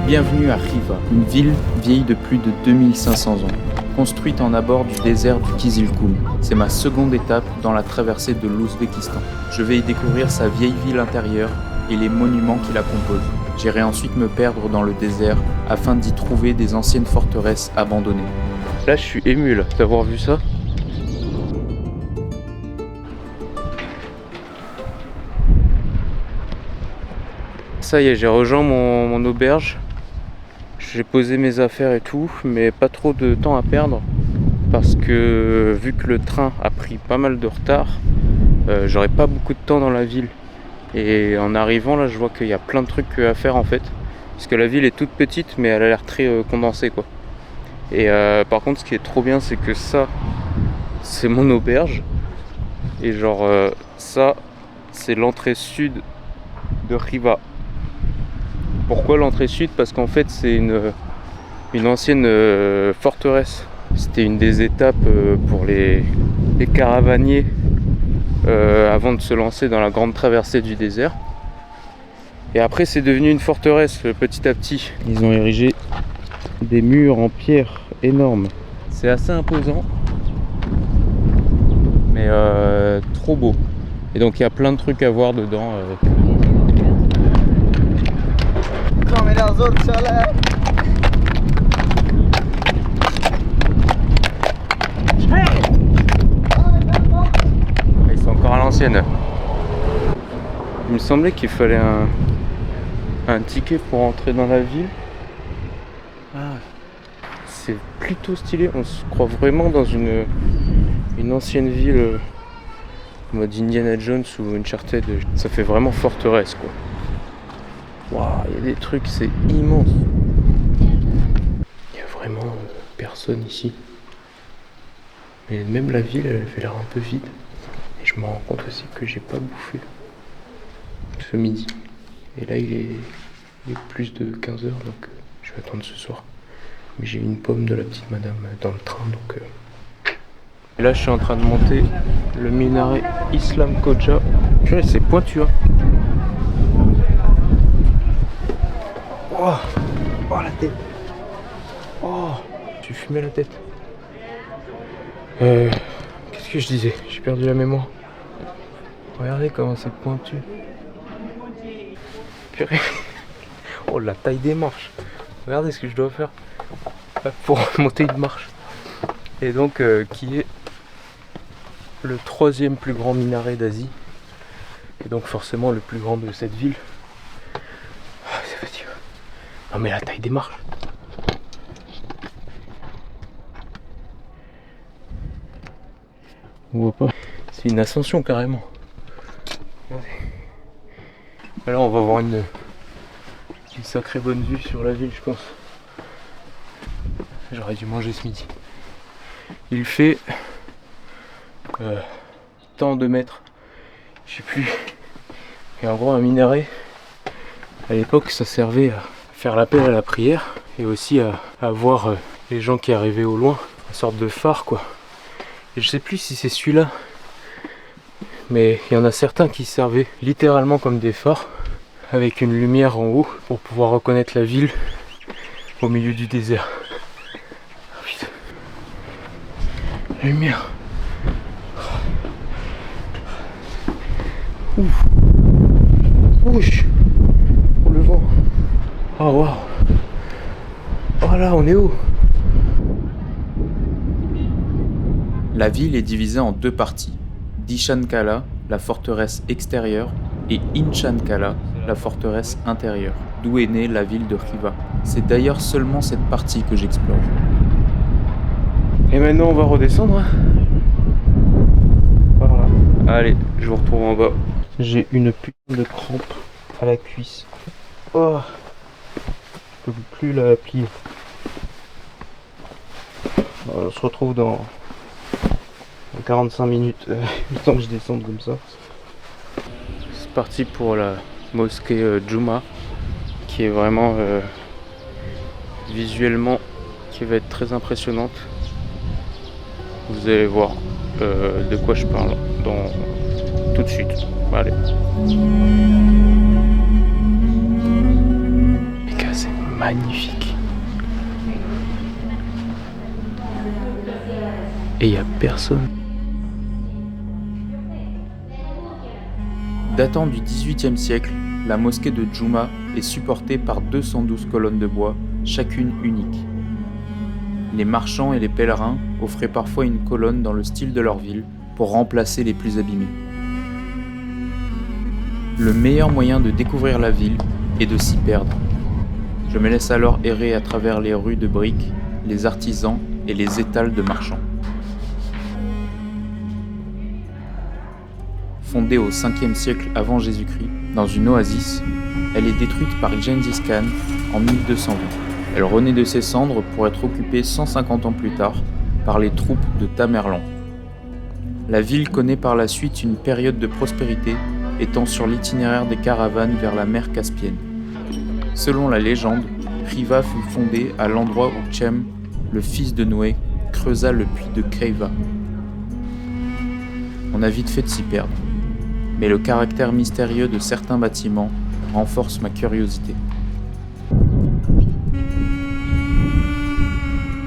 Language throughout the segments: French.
Bienvenue à Khiva, une ville vieille de plus de 2500 ans, construite en abord du désert du Kizilkoum. C'est ma seconde étape dans la traversée de l'Ouzbékistan. Je vais y découvrir sa vieille ville intérieure et les monuments qui la composent. J'irai ensuite me perdre dans le désert afin d'y trouver des anciennes forteresses abandonnées. Là, je suis ému d'avoir vu ça. Ça y est, j'ai rejoint mon auberge. J'ai posé mes affaires et tout, mais pas trop de temps à perdre parce que vu que le train a pris pas mal de retard, j'aurai pas beaucoup de temps dans la ville. Et en arrivant là, je vois qu'il y a plein de trucs à faire en fait, parce que la ville est toute petite, mais elle a l'air très condensée quoi. Et par contre, ce qui est trop bien, c'est que ça, c'est mon auberge, et genre ça, c'est l'entrée sud de Khiva. Pourquoi l'entrée sud? Parce qu'en fait c'est une ancienne forteresse. C'était une des étapes pour les caravaniers avant de se lancer dans la grande traversée du désert. Et après c'est devenu une forteresse petit à petit. Ils ont érigé des murs en pierre énormes. C'est assez imposant, mais trop beau. Et donc il y a plein de trucs à voir dedans. Ils sont encore à l'ancienne. Il me semblait qu'il fallait un ticket pour entrer dans la ville. Ah, c'est plutôt stylé. On se croit vraiment dans une ancienne ville en mode Indiana Jones ou Uncharted. Ça fait vraiment forteresse quoi. Waouh, il y a des trucs, c'est immense. Il y a vraiment personne ici. Mais même la ville, elle fait l'air un peu vide. Et je me rends compte aussi que j'ai pas bouffé ce midi. Et là, il est plus de 15h, donc je vais attendre ce soir. Mais j'ai eu une pomme de la petite madame dans le train, donc... Et là, je suis en train de monter le minaret Islam Khoja. Purée, c'est pointu, hein. Oh, oh la tête. Oh, j'ai fumé la tête. Qu'est-ce que je disais? J'ai perdu la mémoire. Regardez comment c'est pointu. Purée. Oh, la taille des marches. Regardez ce que je dois faire pour monter une marche. Et donc, qui est le 3e plus grand minaret d'Asie. Et donc forcément le plus grand de cette ville. Oh, c'est fatigant. Non mais la taille des marches. On voit pas. C'est une ascension carrément. Là on va avoir une sacrée bonne vue sur la ville je pense. J'aurais dû manger ce midi. Il fait tant de mètres. Je sais plus. Et en gros un minaret. À l'époque ça servait à faire l'appel à la prière et aussi à voir les gens qui arrivaient au loin, une sorte de phare quoi. Et je sais plus si c'est celui-là, mais il y en a certains qui servaient littéralement comme des phares avec une lumière en haut pour pouvoir reconnaître la ville au milieu du désert. Oh, putain. La lumière. Ouf. Ouch. Le vent. Oh waouh. Oh là, on est où? La ville est divisée en deux parties. Dishan Kala, la forteresse extérieure, et Inchan Kala, la forteresse intérieure, d'où est née la ville de Khiva. C'est d'ailleurs seulement cette partie que j'explore. Et maintenant on va redescendre. Hein. Par là. Allez, je vous retrouve en bas. J'ai une putain de crampe à la cuisse. Oh, je peux plus la plier. On se retrouve dans 45 minutes, le temps que je descende comme ça. C'est parti pour la mosquée Juma, qui est vraiment visuellement, qui va être très impressionnante. Vous allez voir de quoi je parle tout de suite. Allez. Les gars, c'est magnifique. Et il n'y a personne. Datant du XVIIIe siècle, la mosquée de Djouma est supportée par 212 colonnes de bois, chacune unique. Les marchands et les pèlerins offraient parfois une colonne dans le style de leur ville pour remplacer les plus abîmés. Le meilleur moyen de découvrir la ville est de s'y perdre. Je me laisse alors errer à travers les rues de briques, les artisans et les étals de marchands. Fondée au 5e siècle avant Jésus-Christ, dans une oasis, elle est détruite par Gengis Khan en 1220. Elle renaît de ses cendres pour être occupée 150 ans plus tard par les troupes de Tamerlan. La ville connaît par la suite une période de prospérité, étant sur l'itinéraire des caravanes vers la mer Caspienne. Selon la légende, Khiva fut fondée à l'endroit où Chem, le fils de Noé, creusa le puits de Creva. On a vite fait de s'y perdre, mais le caractère mystérieux de certains bâtiments renforce ma curiosité.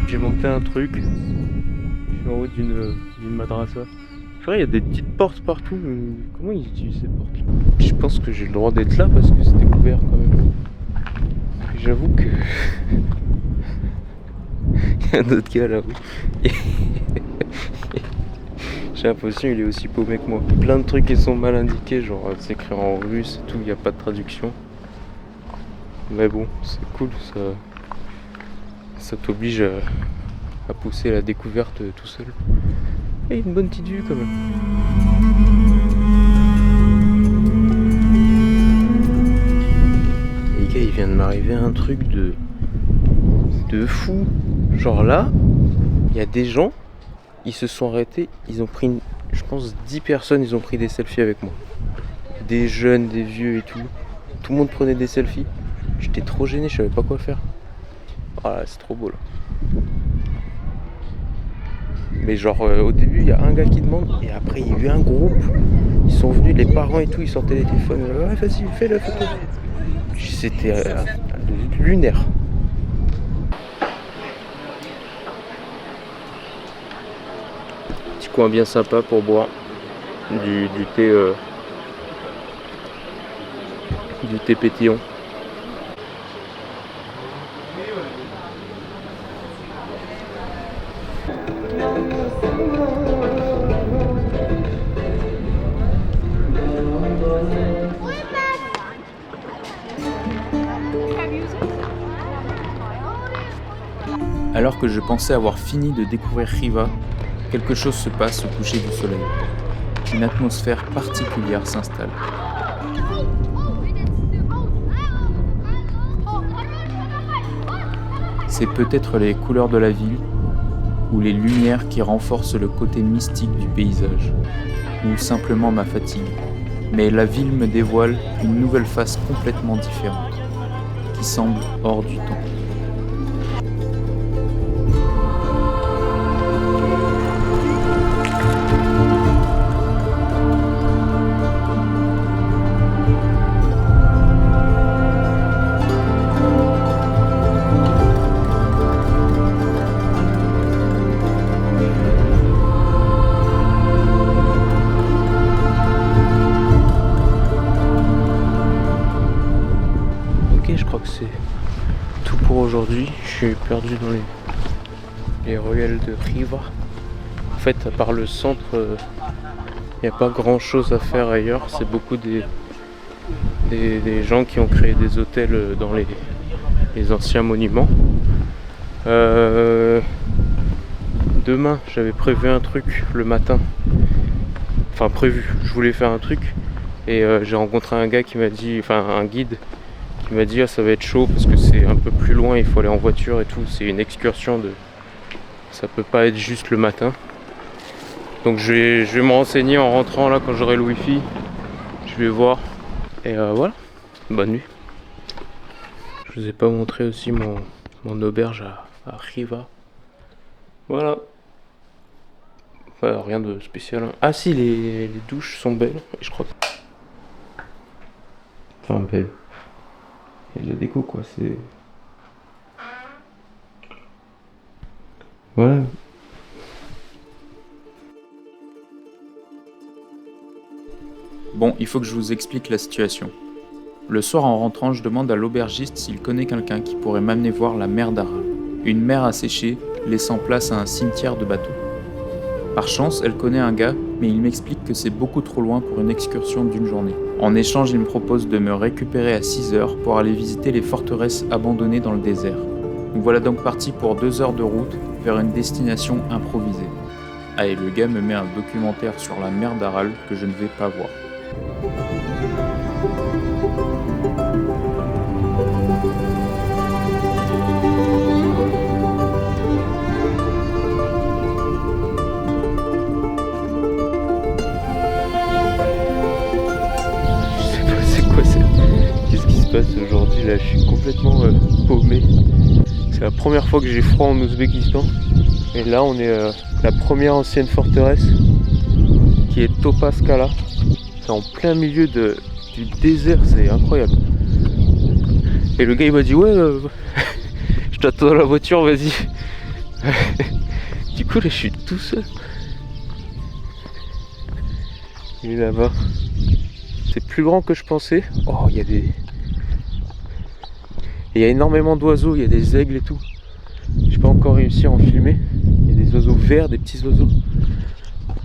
J'ai monté un truc. Je suis en haut d'une madrasa. C'est vrai, il y a des petites portes partout. Mais comment ils utilisent ces portes-là? Je pense que j'ai le droit d'être là parce que c'était ouvert quand même. Et j'avoue que. Il y a un autre gars là-haut. J'ai l'impression qu'il est aussi paumé que moi. Plein de trucs qui sont mal indiqués, genre c'est écrit en russe et tout, il n'y a pas de traduction. Mais bon, c'est cool, ça t'oblige à pousser la découverte tout seul. Et une bonne petite vue quand même. Les gars, il vient de m'arriver un truc de fou. Genre là, il y a des gens, ils se sont arrêtés, ils ont pris, je pense 10 personnes, ils ont pris des selfies avec moi. Des jeunes, des vieux et tout. Tout le monde prenait des selfies. J'étais trop gêné, je savais pas quoi faire. Ah là, c'est trop beau là. Mais genre au début il y a un gars qui demande et après il y a eu un groupe. Ils sont venus, les parents et tout, ils sortaient les téléphones. Ouais vas-y, fais la photo. C'était lunaire. Petit coin bien sympa pour boire du thé pétillant. Alors que je pensais avoir fini de découvrir Khiva, quelque chose se passe au coucher du soleil. Une atmosphère particulière s'installe. C'est peut-être les couleurs de la ville, ou les lumières qui renforcent le côté mystique du paysage, ou simplement ma fatigue. Mais la ville me dévoile une nouvelle face complètement différente, qui semble hors du temps. Je crois que c'est tout pour aujourd'hui. Je suis perdu dans les ruelles de Khiva. En fait, à part le centre, il n'y a pas grand chose à faire ailleurs. C'est beaucoup des gens qui ont créé des hôtels dans les anciens monuments. Demain, j'avais prévu un truc le matin. Enfin prévu, je voulais faire un truc. Et j'ai rencontré un gars qui m'a dit, enfin un guide, qui m'a dit ça va être chaud parce que c'est un peu plus loin, il faut aller en voiture et tout, c'est une excursion ça peut pas être juste le matin. Donc je vais me renseigner en rentrant là quand j'aurai le wifi, je vais voir et voilà, bonne nuit. Je vous ai pas montré aussi mon auberge à Khiva. Voilà. Enfin, rien de spécial. Ah si, les douches sont belles, je crois. Enfin belles. Et la déco quoi, c'est Ouais. Bon, il faut que je vous explique la situation. Le soir en rentrant, je demande à l'aubergiste s'il connaît quelqu'un qui pourrait m'amener voir la mer d'Aral. Une mer asséchée, laissant place à un cimetière de bateaux. Par chance, elle connaît un gars, mais il m'explique que c'est beaucoup trop loin pour une excursion d'une journée. En échange, il me propose de me récupérer à 6 heures pour aller visiter les forteresses abandonnées dans le désert. Nous voilà donc partis pour 2 heures de route vers une destination improvisée. Ah, et le gars me met un documentaire sur la mer d'Aral que je ne vais pas voir. Qu'est-ce qui se passe aujourd'hui là? Je suis complètement paumé. C'est la première fois que j'ai froid en Ouzbékistan. Et là on est la première ancienne forteresse qui est Topaz Kala. C'est en plein milieu du désert, c'est incroyable. Et le gars il m'a dit ouais je t'attends dans la voiture, vas-y. Du coup là je suis tout seul. Il est là-bas. C'est plus grand que je pensais. Oh, il y a des... Il y a énormément d'oiseaux, il y a des aigles et tout. J'ai pas encore réussi à en filmer. Il y a des oiseaux verts, des petits oiseaux.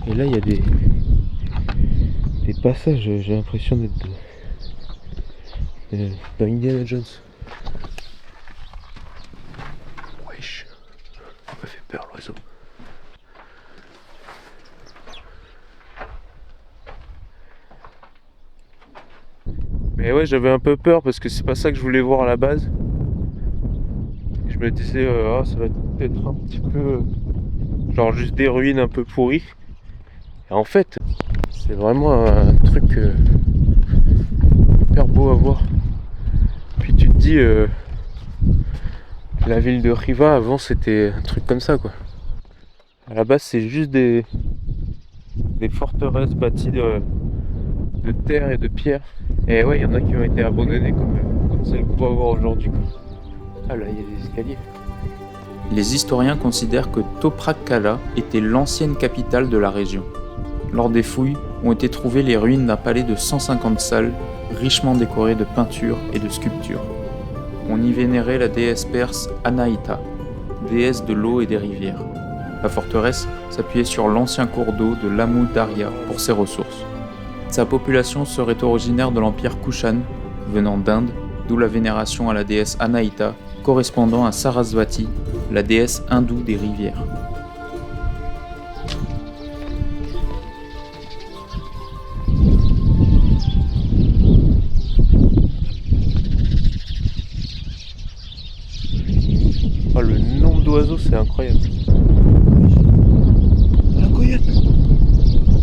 Et là, il y a des passages, j'ai l'impression d'être dans Indiana Jones. Wesh, ça m'a fait peur l'oiseau. Mais ouais, j'avais un peu peur parce que c'est pas ça que je voulais voir à la base. Je me disais, ça va être un petit peu genre juste des ruines un peu pourries. Et en fait, c'est vraiment un truc hyper beau à voir. Puis tu te dis, la ville de Riva avant c'était un truc comme ça quoi. À la base, c'est juste des forteresses bâties de terre et de pierre. Et ouais, il y en a qui ont été abandonnées comme celle qu'on va voir aujourd'hui. Ah là, il y a des escaliers. Les historiens considèrent que Toprak Kala était l'ancienne capitale de la région. Lors des fouilles, ont été trouvées les ruines d'un palais de 150 salles, richement décorées de peintures et de sculptures. On y vénérait la déesse perse Anaïta, déesse de l'eau et des rivières. La forteresse s'appuyait sur l'ancien cours d'eau de l'Amu Darya pour ses ressources. Sa population serait originaire de l'empire Kushan, venant d'Inde, d'où la vénération à la déesse Anaïta, correspondant à Sarasvati, la déesse hindoue des rivières. Oh, le nombre d'oiseaux, c'est incroyable. La coyote.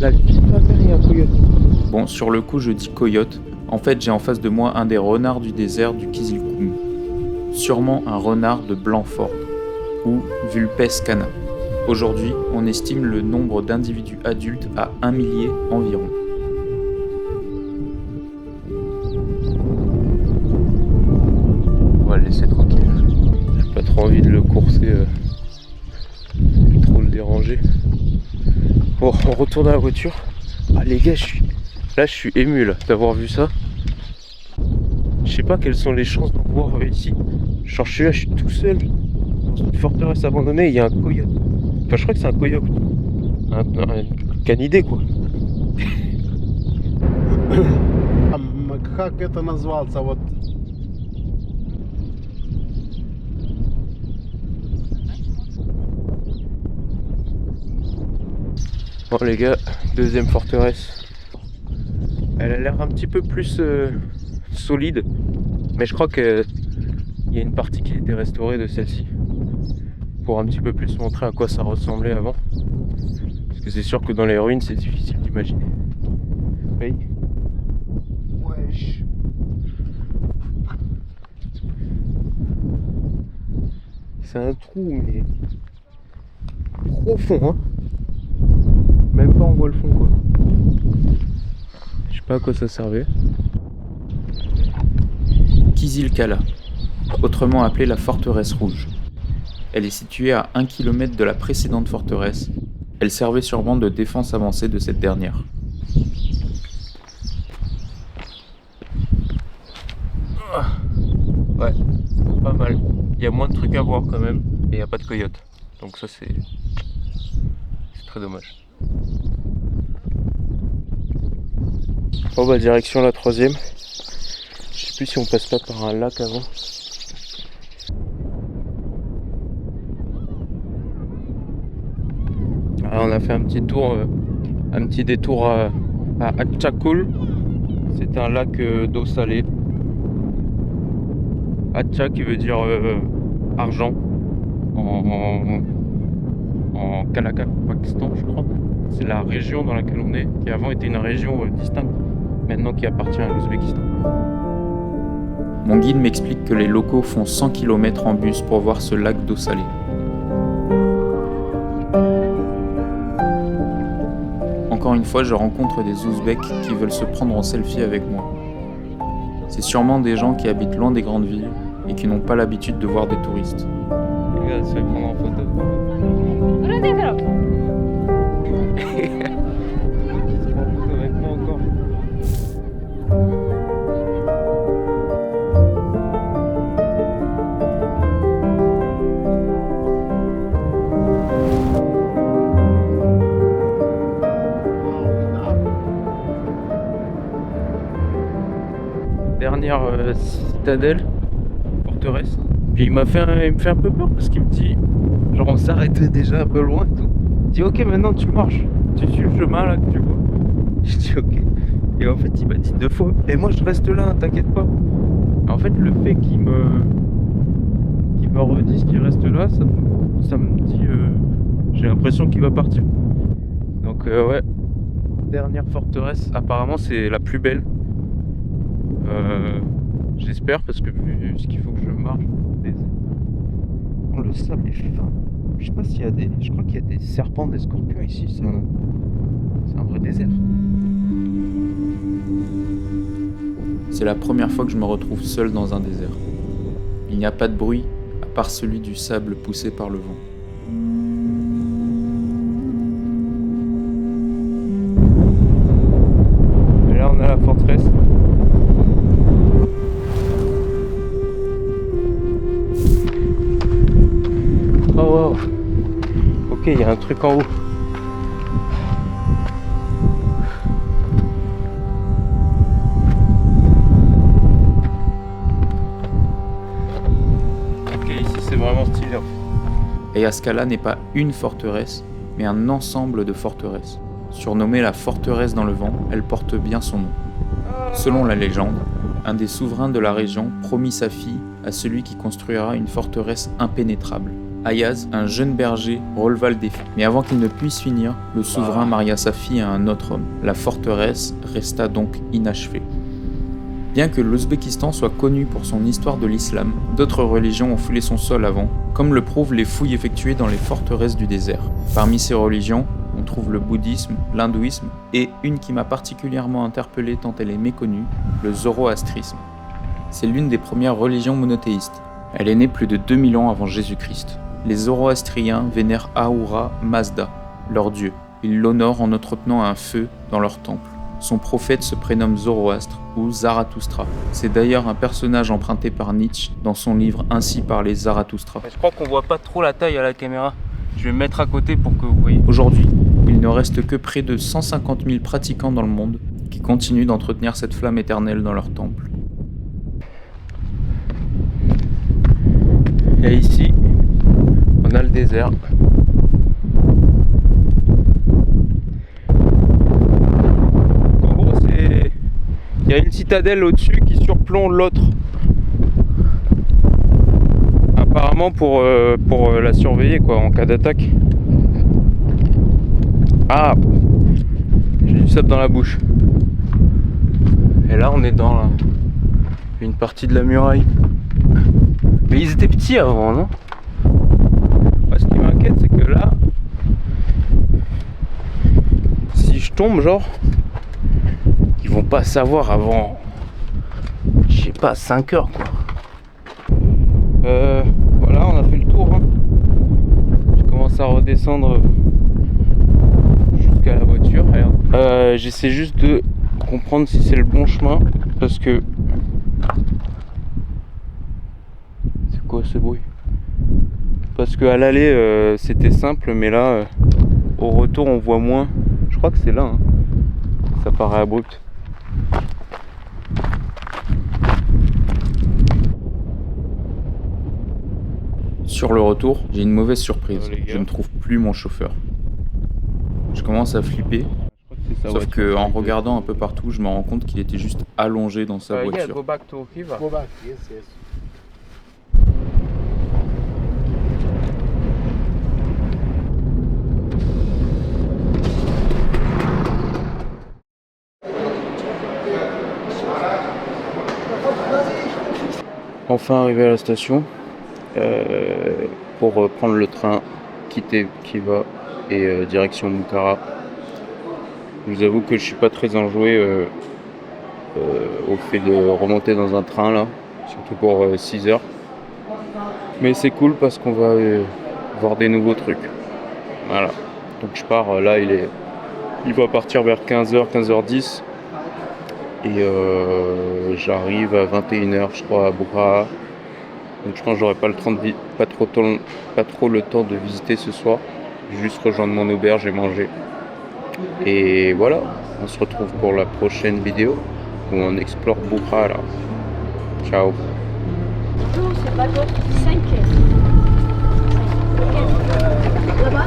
La vie de ma mère, il y a un coyote. Bon, sur le coup, je dis coyote. En fait, j'ai en face de moi un des renards du désert du Kizilkum. Sûrement un renard de Blanford, ou Vulpes cana. Aujourd'hui, on estime le nombre d'individus adultes à 1 millier environ. On va le laisser tranquille. J'ai pas trop envie de le courser, trop le déranger. Bon, on retourne à la voiture. Ah les gars, je suis ému là, d'avoir vu ça. Je sais pas quelles sont les chances d'en voir ici. Genre je suis là, je suis tout seul dans une forteresse abandonnée, il y a un coyote. Enfin je crois que c'est un coyote. Un canidé quoi. Как это назвался вот? Bon les gars, deuxième forteresse. Elle a l'air un petit peu plus solide. Mais je crois qu'il y a une partie qui a été restaurée de celle-ci. Pour un petit peu plus montrer à quoi ça ressemblait avant. Parce que c'est sûr que dans les ruines c'est difficile d'imaginer. Oui. Wesh. C'est un trou mais profond hein. Même pas on voit le fond quoi. Je sais pas à quoi ça servait. Kizil Kala, autrement appelée la forteresse rouge. Elle est située à 1 km de la précédente forteresse. Elle servait sûrement de défense avancée de cette dernière. Ouais, pas mal. Il y a moins de trucs à voir quand même, et il n'y a pas de coyotes. Donc ça c'est très dommage. Oh bah direction la 3e. Je sais plus si on passe pas par un lac avant. Alors on a fait un petit détour à Achakul. C'est un lac d'eau salée. Acha qui veut dire argent en Kanakan, Pakistan, je crois. C'est la région dans laquelle on est, qui avant était une région distincte, maintenant qui appartient à l'Ouzbékistan. Mon guide m'explique que les locaux font 100 km en bus pour voir ce lac d'eau salée. Encore une fois, je rencontre des Ouzbeks qui veulent se prendre en selfie avec moi. C'est sûrement des gens qui habitent loin des grandes villes et qui n'ont pas l'habitude de voir des touristes. Les gars, se fait prendre en photo. Avec moi encore. Dernière citadelle, forteresse. Puis il me fait un peu peur parce qu'il me dit, genre on s'arrêtait déjà un peu loin et tout. Il dit ok maintenant tu marches, tu suis le chemin là que tu vois. Je dis ok. Et en fait il m'a dit 2 fois, et moi je reste là, t'inquiète pas. En fait le fait qu'il me redise qu'il reste là, ça me dit j'ai l'impression qu'il va partir. Donc ouais, dernière forteresse, apparemment c'est la plus belle. J'espère, parce que vu ce qu'il faut que je marche, le sable est fin. Je sais pas s'il y a des. Je crois qu'il y a des serpents, des scorpions ici. C'est un vrai désert. C'est la première fois que je me retrouve seul dans un désert. Il n'y a pas de bruit, à part celui du sable poussé par le vent. Et là, on a la forteresse. Oh wow. Ok, il y a un truc en haut. Ok, ici c'est vraiment stylé. Ayaskala n'est pas une forteresse, mais un ensemble de forteresses. Surnommée la forteresse dans le vent, elle porte bien son nom. Selon la légende, un des souverains de la région promit sa fille à celui qui construira une forteresse impénétrable. Ayaz, un jeune berger, releva le défi. Mais avant qu'il ne puisse finir, le souverain maria sa fille à un autre homme. La forteresse resta donc inachevée. Bien que l'Ouzbékistan soit connu pour son histoire de l'islam, d'autres religions ont foulé son sol avant, comme le prouvent les fouilles effectuées dans les forteresses du désert. Parmi ces religions, on trouve le bouddhisme, l'hindouisme et une qui m'a particulièrement interpellé tant elle est méconnue, le zoroastrisme. C'est l'une des premières religions monothéistes. Elle est née plus de 2000 ans avant Jésus-Christ. Les Zoroastriens vénèrent Ahura Mazda, leur dieu. Ils l'honorent en entretenant un feu dans leur temple. Son prophète se prénomme Zoroastre ou Zarathustra. C'est d'ailleurs un personnage emprunté par Nietzsche dans son livre Ainsi parlait Zarathustra. Je crois qu'on voit pas trop la taille à la caméra. Je vais me mettre à côté pour que vous voyez. Aujourd'hui, il ne reste que près de 150 000 pratiquants dans le monde qui continuent d'entretenir cette flamme éternelle dans leur temple. Et ici, on a le désert. En gros, il y a une citadelle au-dessus qui surplombe l'autre. Apparemment pour la surveiller quoi, en cas d'attaque. Ah, j'ai du sable dans la bouche. Et là, on est dans une partie de la muraille. Mais ils étaient petits avant, non? Moi, ce qui m'inquiète, c'est que là, si je tombe, genre, ils vont pas savoir avant, je sais pas, 5 heures, quoi. Voilà, on a fait le tour. Hein. redescendre jusqu'à la voiture. J'essaie juste de comprendre si c'est le bon chemin parce que... C'est quoi ce bruit? Parce qu'à l'aller c'était simple, mais là au retour on voit moins. Je crois que c'est là, hein. Ça paraît abrupt. Sur le retour, j'ai une mauvaise surprise. Les gars. Je ne trouve plus mon chauffeur. Je commence à flipper, sauf que en regardant un peu partout, je me rends compte qu'il était juste allongé dans sa voiture. Go back to Riva. Go back, yes, yes. Enfin arrivé à la station pour prendre le train quitter Khiva et direction Bukhara. Je vous avoue que je suis pas très enjoué au fait de remonter dans un train là, surtout pour 6 heures. Mais c'est cool parce qu'on va voir des nouveaux trucs. Voilà. Donc je pars là, il va partir vers 15h, 15h10. Et j'arrive à 21h je crois à Bukhara. Donc je pense que j'aurai pas trop le temps de visiter ce soir. Juste rejoindre mon auberge et manger. Et voilà, on se retrouve pour la prochaine vidéo où on explore Bukhara. Ciao. Non, c'est pas d'autre. 5 là-bas.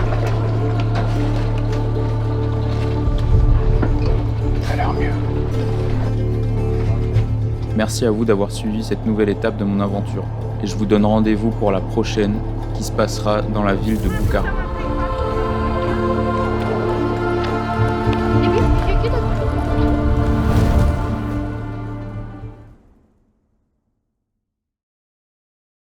Ça a l'air mieux. Merci à vous d'avoir suivi cette nouvelle étape de mon aventure. Et je vous donne rendez-vous pour la prochaine qui se passera dans la ville de Bukhara. Et puis, il y a que d'autres.